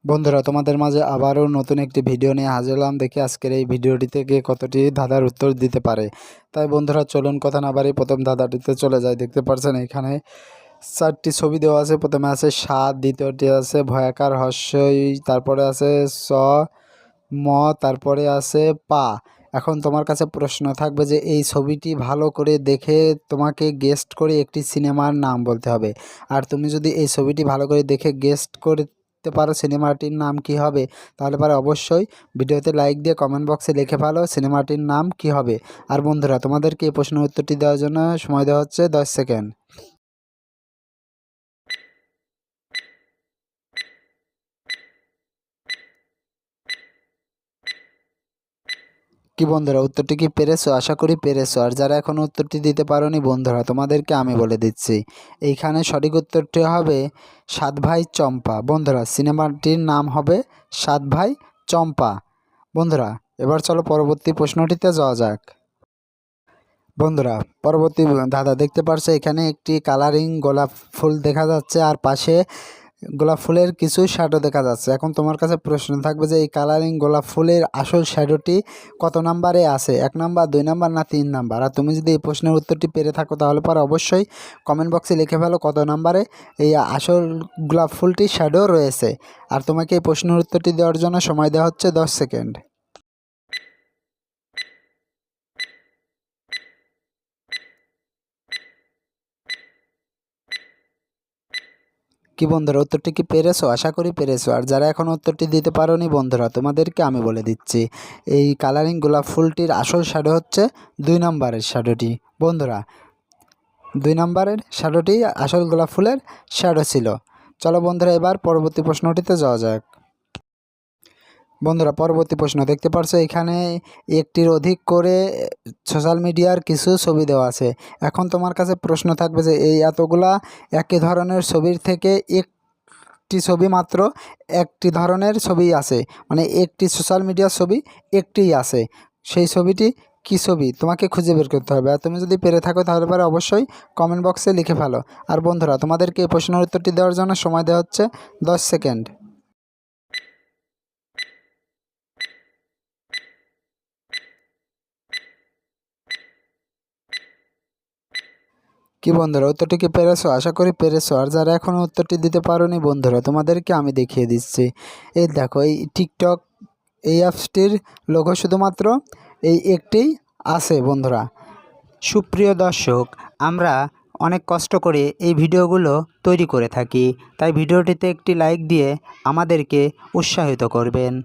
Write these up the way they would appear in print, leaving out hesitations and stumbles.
বন্ধুরা, তোমাদের মাঝে আবারও নতুন একটি ভিডিও নিয়ে হাজির হলাম। দেখি আজকের এই ভিডিওটি থেকে কতটি ধাঁধার উত্তর দিতে পারে। তাই বন্ধুরা, চলুন কথা না বাড়িয়ে প্রথম ধাঁধাটিতে চলে যায়। দেখতে পাচ্ছেন এখানে 4টি ছবি দেওয়া আছে। প্রথমে আছে সাত, দ্বিতীয়টি আছে ভয়াকার হস্যই, তারপরে আছে স ম, তারপরে আছে পা। এখন তোমার কাছে প্রশ্ন থাকবে যে এই ছবিটি ভালো করে দেখে তোমাকে গেস্ট করে একটি সিনেমার নাম বলতে হবে। আর তুমি যদি এই ছবিটি ভালো করে দেখে গেস্ট করতে পারো সিনেমাটির নাম কি হবে, তাহলে পরে অবশ্যই ভিডিওতে লাইক দিয়ে কমেন্ট বক্সে লিখে ফেলো সিনেমাটির নাম কি হবে। আর বন্ধুরা, তোমাদেরকে এই প্রশ্নের উত্তরটি দেওয়ার জন্য সময় দেওয়া হচ্ছে 10 সেকেন্ড। কি বন্ধুরা, উত্তরটি কি পেরেছো? আশা করি পেরেছো। আর যারা এখনও উত্তরটি দিতে পারোনি বন্ধুরা, তোমাদেরকে আমি বলে দিচ্ছি। এইখানে সঠিক উত্তরটি হবে সাত ভাই চম্পা। বন্ধুরা, সিনেমাটির নাম হবে সাত ভাই চম্পা। বন্ধুরা, এবার চলো পরবর্তী প্রশ্নটিতে যাওয়া যাক। বন্ধুরা, পরবর্তী দাদা দেখতে পারছো এখানে একটি কালারিং গোলাপ ফুল দেখা যাচ্ছে, আর পাশে গোলাপ ফুলের কিছু শ্যাডো দেখা যাচ্ছে। এখন তোমার কাছে প্রশ্ন থাকবে যে এই কালারিং গোলাপ ফুলের আসল শ্যাডোটি কত নাম্বারে আছে, 1 নাম্বার, 2 নাম্বার না 3 নাম্বার। আর তুমি যদি এই প্রশ্নের উত্তরটি পেরে থাকো তাহলে পর অবশ্যই কমেন্ট বক্সে লিখে ফেলো কত নাম্বারে এই আসল গোলাপ ফুলটি শ্যাডো রয়েছে। আর তোমাকে এই প্রশ্নের উত্তরটি দেওয়ার জন্য সময় দেওয়া হচ্ছে 10 সেকেন্ড। কি বন্ধুরা, উত্তরটি কি পেরেছো? আশা করি পেরেছো। আর যারা এখন উত্তরটি দিতে পারোনি বন্ধুরা, তোমাদেরকে আমি বলে দিচ্ছি এই কালারিং গোলাপ ফুলটির আসল শ্যাডো হচ্ছে 2 নম্বরের শ্যাডোটি। বন্ধুরা, 2 নম্বরের শ্যাডোটি আসল গোলাপ ফুলের শ্যাডো ছিল। চলো বন্ধুরা, এবার পরবর্তী প্রশ্নটিতে যাওয়া যাক। বন্ধুরা, পরবর্তী প্রশ্ন দেখতে পারছো এখানে একটির অধিক করে সোশ্যাল মিডিয়ার কিছু ছবি দেওয়া আছে। এখন তোমার কাছে প্রশ্ন থাকবে যে এই এতগুলা একই ধরনের ছবির থেকে একটি ছবি মাত্র একটি ধরনের ছবি আছে, মানে একটি সোশ্যাল মিডিয়ার ছবি একটিই আছে। সেই ছবিটি কী ছবি তোমাকে খুঁজে বের করতে হবে। আর তুমি যদি পেরে থাকো তাহলে পরে অবশ্যই কমেন্ট বক্সে লিখে ফেলো। আর বন্ধুরা, তোমাদেরকে এই প্রশ্নের উত্তরটি দেওয়ার জন্য সময় দেওয়া হচ্ছে 10 সেকেন্ড। কি বন্ধুরা, উত্তরটি কি পেরেছো? আশা করি পেরেছো। আর যারা এখনও উত্তরটি দিতে পারোনি বন্ধুরা, তোমাদেরকে আমি দেখিয়ে দিচ্ছি। এই দেখো, এই টিকটক এই অ্যাপসটির লোগো শুধুমাত্র এই একটিই আছে বন্ধুরা। সুপ্রিয় দর্শক, আমরা অনেক কষ্ট করে এই ভিডিওগুলো তৈরি করে থাকি, তাই ভিডিওটিতে একটি লাইক দিয়ে আমাদেরকে উৎসাহিত করবেন।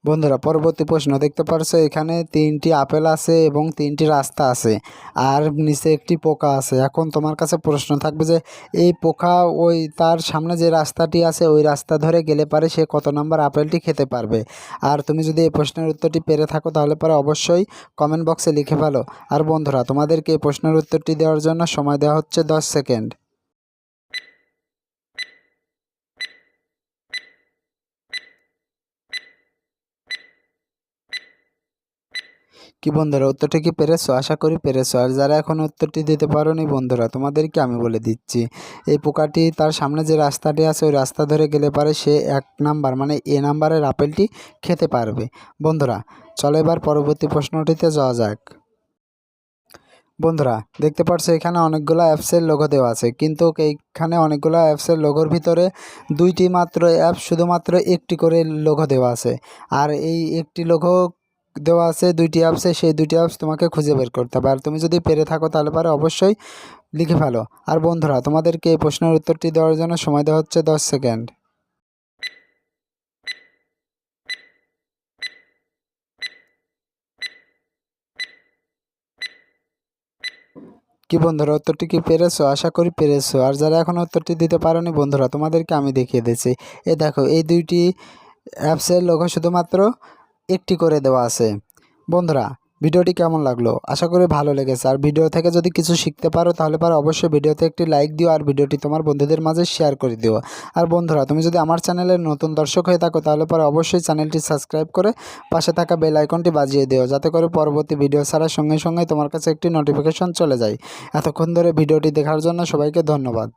বন্ধুরা, পরবর্তী প্রশ্ন দেখতে পারছো এখানে 3টি আপেল আছে এবং 3টি রাস্তা আছে, আর নিচে একটি পোকা আছে। এখন তোমার কাছে প্রশ্ন থাকবে যে এই পোকা ওই তার সামনে যে রাস্তাটি আছে ওই রাস্তা ধরে গেলে পারে সে কত নম্বর আপেলটি খেতে পারবে। আর তুমি যদি এই প্রশ্নের উত্তরটি পেরে থাকো তাহলে পরে অবশ্যই কমেন্ট বক্সে লিখে ফেলো। আর বন্ধুরা, তোমাদেরকে এই প্রশ্নের উত্তরটি দেওয়ার জন্য সময় দেওয়া হচ্ছে 10 সেকেন্ড। কি বন্ধুরা, উত্তরটি কি পেরেছো? আশা করি পেরেছো। আর যারা এখন উত্তরটি দিতে পারোনি বন্ধুরা, তোমাদেরকে আমি বলে দিচ্ছি এই পোকাটি তার সামনে যে রাস্তাটি আছে ওই রাস্তা ধরে গেলে পারে সে 1 নাম্বার মানে এ নাম্বারের আপেলটি খেতে পারবে। বন্ধুরা, চলো এবার পরবর্তী প্রশ্নটিতে যাওয়া যাক। বন্ধুরা, দেখতে পাচ্ছ এখানে অনেকগুলো অ্যাপসের লোগো দেওয়া আছে, কিন্তু এইখানে অনেকগুলো অ্যাপসের লোগোর ভিতরে 2টি মাত্র অ্যাপ শুধুমাত্র একটি করে লোগো দেওয়া আছে। আর এই একটি লোগো দেওয়া আছে 2টি অ্যাপসে, সেই 2টি অ্যাপস তোমাকে খুঁজে বের করতে হবে। আর তুমি যদি পেরে থাকো তাহলে পারে অবশ্যই লিখে ফেলো। আর বন্ধুরা, তোমাদেরকে এই প্রশ্নের উত্তরটি দেওয়ার জন্য সময় দেওয়া হচ্ছে 10 সেকেন্ড। কি বন্ধুরা, উত্তরটি কি পেরেছো? আশা করি পেরেছো। আর যারা এখন উত্তরটি দিতে পারোনি বন্ধুরা, তোমাদেরকে আমি দেখিয়ে দিচ্ছি। দেখো, এই 2টি অ্যাপসের লোগো শুধুমাত্র একটি করে দেওয়া আছে। বন্ধুরা, ভিডিওটি কেমন লাগলো? আশা করি ভালো লেগেছে। আর ভিডিও থেকে যদি কিছু শিখতে পারো তাহলে পারো অবশ্যই ভিডিওতে একটি লাইক দিও, আর ভিডিওটি তোমার বন্ধুদের মাঝে শেয়ার করে দিও। আর বন্ধুরা, তুমি যদি আমার চ্যানেলের নতুন দর্শক হয়ে থাকো তাহলে পরে অবশ্যই চ্যানেলটি সাবস্ক্রাইব করে পাশে থাকা বেল আইকনটি বাজিয়ে দিও, যাতে করে পরবর্তী ভিডিও ছাড়ার সঙ্গে সঙ্গে তোমার কাছে একটি নোটিফিকেশন চলে যায়। এতক্ষণ ধরে ভিডিওটি দেখার জন্য সবাইকে ধন্যবাদ।